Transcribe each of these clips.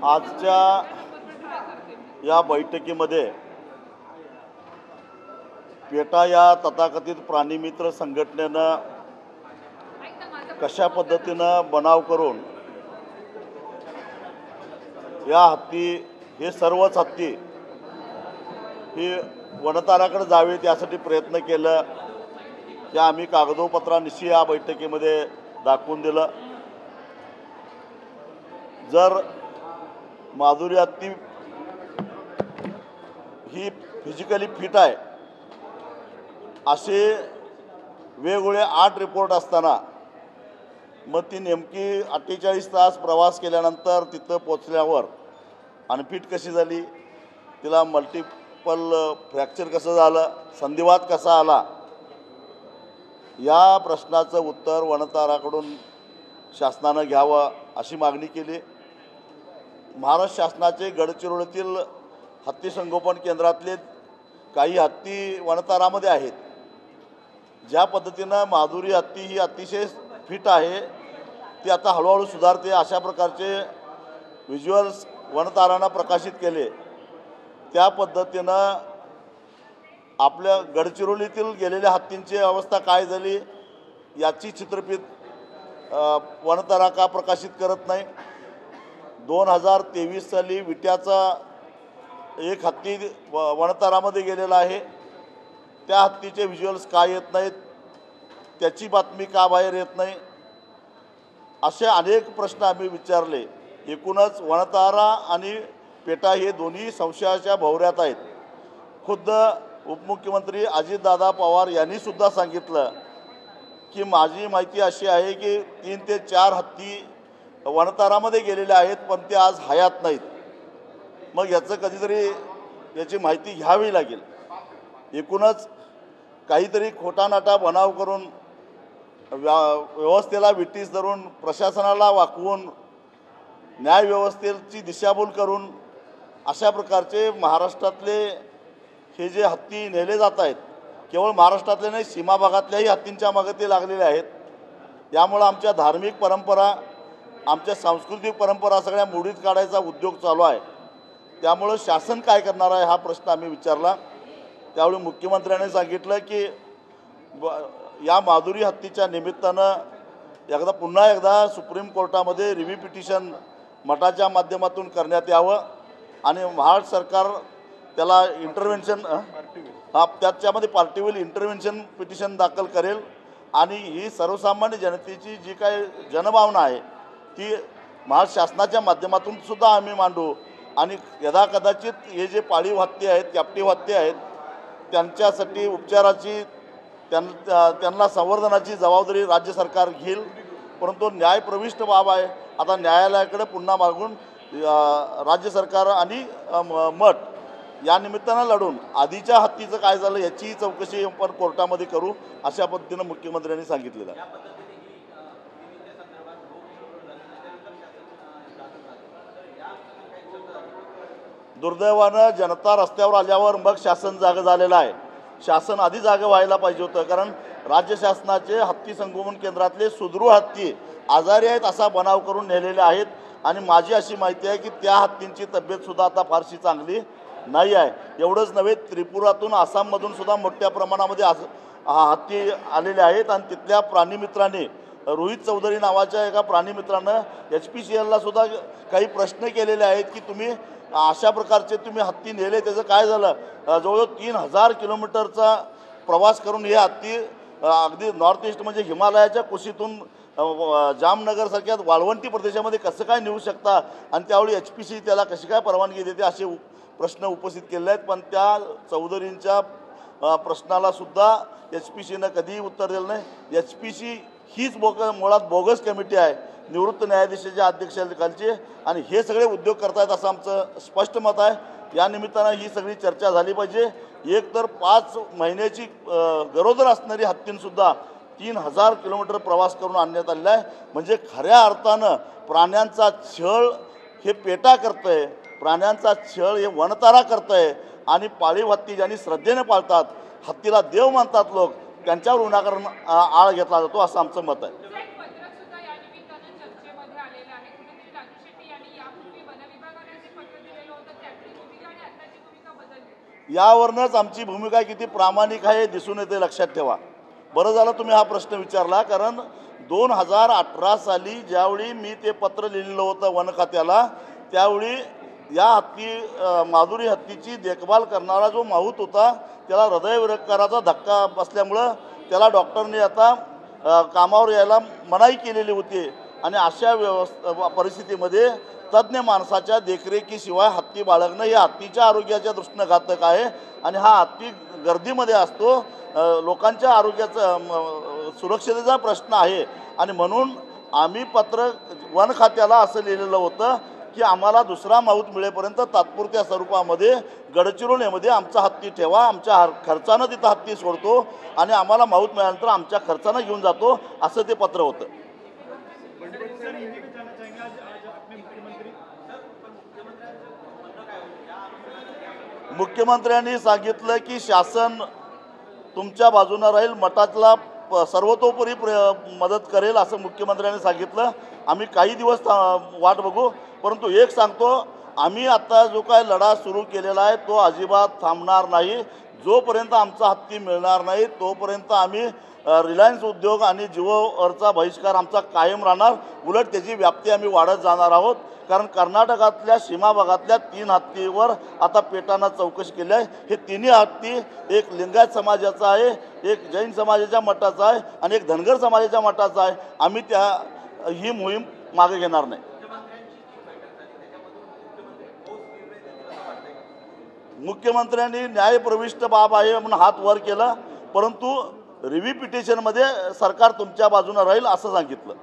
आजच्या या बैठकीमध्ये पेटा या तथाकथित प्राणीमित्र संघटनेनं कशा पद्धतीनं बनाव करून या हत्ती हे सर्वच हत्ती ही वनताराकडे जावेत यासाठी प्रयत्न केलं की आम्ही कागदोपत्रानिशी या बैठकीमध्ये दाखवून दिलं। जर माधुरी हत्ती ही फिजिकली फिट आहे असे वेगवेगळे 8 रिपोर्ट असताना मग ती नेमकी 48 तास प्रवास केल्यानंतर तिथं पोचल्यावर अनफिट कशी झाली, तिला मल्टिपल फ्रॅक्चर कसं झालं, संधिवात कसा आला, या प्रश्नाचं उत्तर वनताराकडून शासनानं घ्यावं अशी मागणी केली। महाराष्ट्र शासनाचे गडचिरोलीतील हत्ती संगोपन केंद्रातले काही हत्ती वनतारामध्ये आहेत। ज्या पद्धतीनं माधुरी हत्ती ही अतिशय फिट आहे, ती आता हळूहळू सुधारते अशा प्रकारचे व्हिज्युअल्स वनतारानं प्रकाशित केले। त्या पद्धतीनं आपल्या गडचिरोलीतील गेलेल्या हत्तींची अवस्था काय झाली याची चित्रफित वनतारा का प्रकाशित करत नाही। 2023 साली विट्याचा एक हत्ती वनतारामध्ये गेलेला आहे, त्या हत्तीचे व्हिज्युअल्स का येत नाहीत, त्याची बातमी का बाहेर येत नाही, असे अनेक प्रश्न आम्ही विचारले। एकूणच वनतारा आणि पेटा हे दोन्ही संशयाच्या भोवऱ्यात आहेत। खुद्द उपमुख्यमंत्री अजितदादा पवार यांनी सुद्धा सांगितलं की माझी माहिती अशी आहे की 3 ते 4 हत्ती वनतारामध्ये गेलेले आहेत पण ते आज हयात नाहीत। मग याचं कधीतरी याची माहिती घ्यावी लागेल। एकूणच काहीतरी खोटानाटा बनाव करून व्यवस्थेला विटीस धरून प्रशासनाला वाकवून न्यायव्यवस्थेची दिशाभूल करून अशा प्रकारचे महाराष्ट्रातले हे जे हत्ती नेले जात आहेत, केवळ महाराष्ट्रातले नाही सीमा भागातल्याही हत्तींच्या मागे ते लागलेले आहेत। यामुळे आमच्या धार्मिक परंपरा, आमच्या सांस्कृतिक परंपरा सगळ्या मोडीत काढायचा उद्योग चालू आहे। त्यामुळं शासन काय करणार आहे हा प्रश्न आम्ही विचारला। त्यावेळी मुख्यमंत्र्यांनी सांगितलं की या माधुरी हत्तीच्या निमित्तानं पुन्हा एकदा सुप्रीम कोर्टामध्ये रिव्ह्यू पिटिशन मठाच्या माध्यमातून करण्यात यावं आणि महाराष्ट्र सरकार त्याला इंटरव्हेन्शन त्याच्यामध्ये पार्टिव्हिल इंटरव्हेन्शन पिटिशन दाखल करेल आणि ही सर्वसामान्य जनतेची जी काय जनभावना आहे ती महाराष्ट्र शासनाच्या माध्यमातून सुद्धा आम्ही मांडू आणि कदाचित हे जे पाळीव हत्ती आहेत, कॅप्टिव्ह हत्ती आहेत, त्यांच्यासाठी उपचाराची त्यांना संवर्धनाची जबाबदारी राज्य सरकार घेईल। परंतु न्यायप्रविष्ट बाब आहे, आता न्यायालयाकडे पुन्हा मागून राज्य सरकार आणि मठ या निमित्तानं लढून आधीच्या हत्तीचं काय झालं याची चौकशी आपण कोर्टामध्ये करू अशा पद्धतीनं मुख्यमंत्र्यांनी सांगितलेलं आहे। दुर्दैवानं जनता रस्त्यावर आल्यावर मग शासन जागं झालेलं आहे। शासन आधी जागं व्हायला पाहिजे होतं, कारण राज्य शासनाचे हत्ती संगोपन केंद्रातले सुदृढ हत्ती आजारी आहेत असा बनाव करून नेलेले आहेत आणि माझी अशी माहिती आहे की त्या हत्तींची तब्येतसुद्धा आता फारशी चांगली नाही आहे। एवढंच नव्हे, त्रिपुरातून आसाममधून सुद्धा मोठ्या प्रमाणामध्ये हत्ती आलेले आहेत आणि तिथल्या प्राणीमित्रांनी रोहित चौधरी नावाच्या एका प्राणीमित्रानं HPCLला सुद्धा काही प्रश्न केलेले आहेत की तुम्ही अशा प्रकारचे तुम्ही हत्ती नेले, त्याचं काय झालं। जवळजवळ 3000 किलोमीटरचा प्रवास करून हे हत्ती अगदी नॉर्थ ईस्ट म्हणजे हिमालयाच्या कुशीतून जामनगरसारख्या वाळवंटी प्रदेशामध्ये कसं काय नेऊ शकता आणि त्यावेळी HPC त्याला कशी काय परवानगी देते असे प्रश्न उपस्थित केले आहेत। पण त्या चौधरींच्या प्रश्नाला सुद्धा HPCनं कधीही उत्तर दिलं नाही। HPC हीच मुळात बोगस कमिटी आहे निवृत्त न्यायाधीशाच्या अध्यक्षतेखालची आणि हे सगळे उद्योग करतायत असं आमचं स्पष्ट मत आहे। या निमित्तानं ही सगळी चर्चा झाली पाहिजे। एक तर 5 महिन्याची गरोदर असणारी हत्तींसुद्धा 3000 किलोमीटर प्रवास करून आणण्यात आलेला आहे। म्हणजे खऱ्या अर्थानं प्राण्यांचा छळ हे पेटा करतंय, प्राण्यांचा छळ हे वनतारा करतंय आणि पाळीव हत्ती ज्यांनी श्रद्धेने पाळतात, हत्तीला देव मानतात लोक, त्यांच्यावर विनाकारण आळ घेतला जातो असं आमचं मत आहे। यावरूनच आमची भूमिका किती प्रामाणिक आहे हे दिसून येते, लक्षात ठेवा. बरं झालं तुम्ही हा प्रश्न विचारला, कारण 2018 साली ज्यावेळी मी ते पत्र लिहिलेलं होतं वन खात्याला, त्यावेळी या माधुरी हत्तीची देखभाल करणारा जो माहूत होता त्याला हृदयविकाराचा धक्का बसल्यामुळं त्याला डॉक्टरने आता कामावर यायला मनाई केलेली होती. आणि अशा परिस्थितीमध्ये तज्ज्ञ माणसाच्या देखरेखीशिवाय हत्ती बाळगणं हे हत्तीच्या आरोग्याच्या दृष्टीनं घातक आहे. आणि हा हत्ती गर्दीमध्ये असतो, लोकांच्या आरोग्याचा सुरक्षतेचा प्रश्न आहे. आणि म्हणून आम्ही पत्र वन खात्याला असं लिहिलेलं होतं की आम्हाला दुसरा माऊत मिळेपर्यंत तात्पुरत्या स्वरूपामध्ये गडचिरोलीमध्ये आमचा हत्ती ठेवा, आमच्या खर्चानं तिथं हत्ती सोडतो आणि आम्हाला माऊत मिळाल्यानंतर आमच्या खर्चानं घेऊन जातो, असं ते पत्र होतं. मुख्यमंत्र्यांनी सांगितलं की शासन तुमच्या बाजूनं राहील, मठाला सर्वतोपरी मदत करेल असं मुख्यमंत्र्यांनी सांगितलं. आम्ही काही दिवस वाट बघू, परंतु एक सांगतो, आम्ही आता जो काय लढा सुरू केलेला आहे तो अजिबात थांबणार नाही. जोपर्यंत आमचा हत्ती मिळणार नाही तोपर्यंत आम्ही रिलायन्स उद्योग आणि जिओवरचा बहिष्कार आमचा कायम राहणार. उलट त्याची व्याप्ती आम्ही वाढत जाणार आहोत, कारण कर्नाटकातल्या सीमा भागातल्या 3 हत्तीवर आता पेटानं चौकशी केली आहे. हे तिन्ही हत्ती एक लिंगायत समाजाचा आहे, एक जैन समाजाच्या मठाचा आहे आणि एक धनगर समाजाच्या मठाचा आहे. आम्ही ही मोहीम मागे घेणार नाही. मुख्यमंत्र्यांनी न्यायप्रविष्ट बाब आहे म्हणून हात वर केला, परंतु रिव्ह्यू पिटिशनमध्ये सरकार तुमच्या बाजूने राहील असं सांगितलं.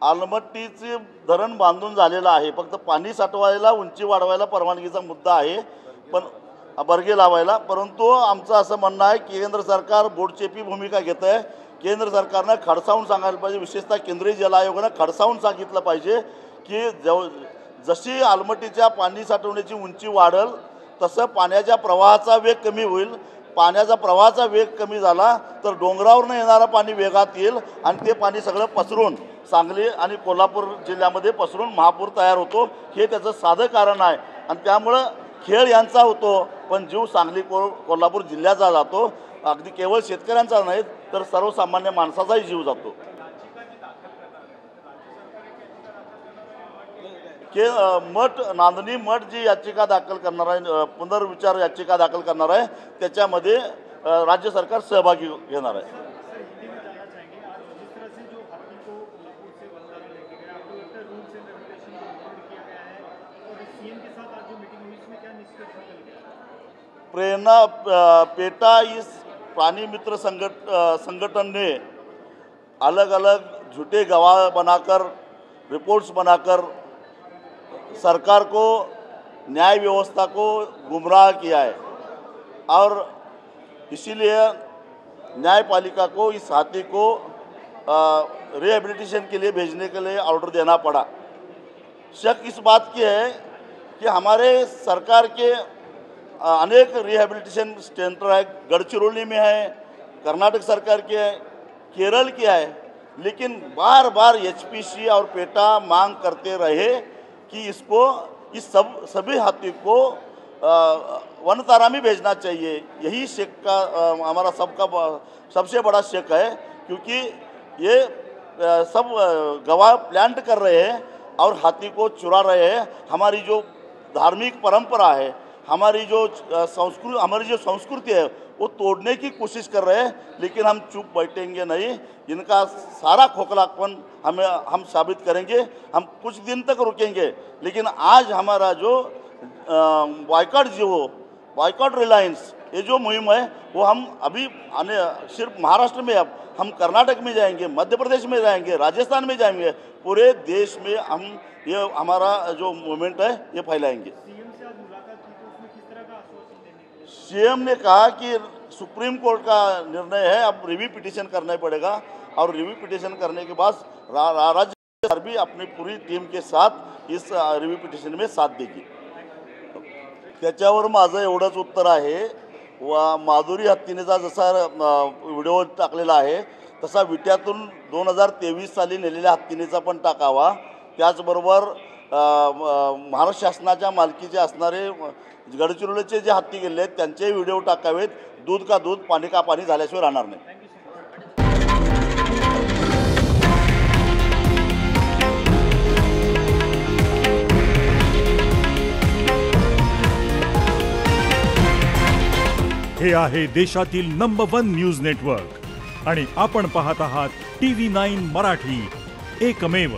आलमट्टीचे धरण बांधून झालेलं आहे, फक्त पाणी साठवायला उंची वाढवायला परवानगीचा मुद्दा आहे, पण बर्गे लावायला. परंतु आमचं असं म्हणणं आहे की केंद्र सरकार बोटचेपी भूमिका घेत आहे. केंद्र सरकारनं खडसावून सांगायला पाहिजे, विशेषतः केंद्रीय जल आयोगानं खडसावून सांगितलं पाहिजे की जशी आलमट्टीच्या पाणी साठवण्याची उंची वाढेल तसं पाण्याच्या प्रवाहाचा वेग कमी होईल. पाण्याचा प्रवाहाचा वेग कमी झाला तर डोंगरावरून येणारं पाणी वेगात येईल आणि ते पाणी सगळं पसरून सांगली आणि कोल्हापूर जिल्ह्यामध्ये पसरून महापूर तयार होतो. हे त्याचं साधं कारण आहे. आणि त्यामुळं खेळ यांचा होतो, पण जीव सांगली कोल्हापूर जिल्ह्याचा जातो. अगदी केवळ शेतकऱ्यांचा नाही तर सर्वसामान्य माणसाचाही जीव जातो. मठ नांदणी मठ जी याचिका दाखल करणार आहे, पुनर्विचार याचिका दाखल करणार आहे, त्याच्यामध्ये राज्य सरकार सहभागी घेणार आहे. प्रेरणा पेटा इस प्राणी मित्र संगठन ने अलग अलग झूठे गवाह बनाकर रिपोर्ट्स बनाकर सरकार को न्याय व्यवस्था को गुमराह किया है और इसीलिए न्यायपालिका को इस हाथी को रिहेबिलिटेशन के लिए भेजने के लिए ऑर्डर देना पड़ा। शक इस बात की है कि हमारे सरकार के अनेक रिहेबिलिटेशन सेंटर है, गढ़चिरौली में है, कर्नाटक सरकार के है, केरल के है, लेकिन बार बार एचपीसी और पेटा मांग करते रहे कि इसको इस सभी हाथी को वनतारा में भेजना चाहिए। यही शक का हमारा सबसे बड़ा शक है, क्योंकि ये सब गवाह प्लांट कर रहे हैं और हाथी को चुरा रहे हैं। हमारी जो धार्मिक परंपरा है, हमारी जो संस्कृति है वो तोड़ने की कोशिश कर रहे हैं, लेकिन हम चुप बैठेंगे नहीं। इनका सारा खोखलापन हम साबित करेंगे। हम कुछ दिन तक रुकेंगे, लेकिन आज हमारा जो बॉयकॉट रिलायंस ये जो मुहिम है वो हम अभी सिर्फ महाराष्ट्र में, अब हम कर्नाटक में जाएंगे, मध्य प्रदेश में जाएंगे, राजस्थान में जाएंगे, पूरे देश में हम ये हमारा जो मूवमेंट है ये फैलाएंगे। सीएम ने कहा कि सुप्रीम कोर्ट का निर्णय है, अब रिव्यू पिटीशन करना पड़ेगा और रिव्यू पिटीशन करने के बाद राज्य सरकार भी अपनी पूरी टीम के साथ इस रिव्यू पिटीशन में साथ देगी। त्याच्यावर माझं एवढंच उत्तर आहे, व माधुरी हत्तीनेचा जसा व्हिडिओ टाकलेला आहे तसा विट्यातून 2023 साली नेलेल्या हत्तीनेचा पण टाकावा। त्याचबरोबर महाराष्ट्र शासनाच्या मालकीचे असणारे गडचिरोलीचे जे हत्ती गेले आहेत त्यांचे व्हिडिओ टाकावेत. दूध का दूध पाणी का पाणी झाल्याशिवाय राहणार नाही. हे आहे देशातील नंबर 1 न्यूज नेटवर्क आणि आपण पाहत आहात TV9 मराठी, एकमेव.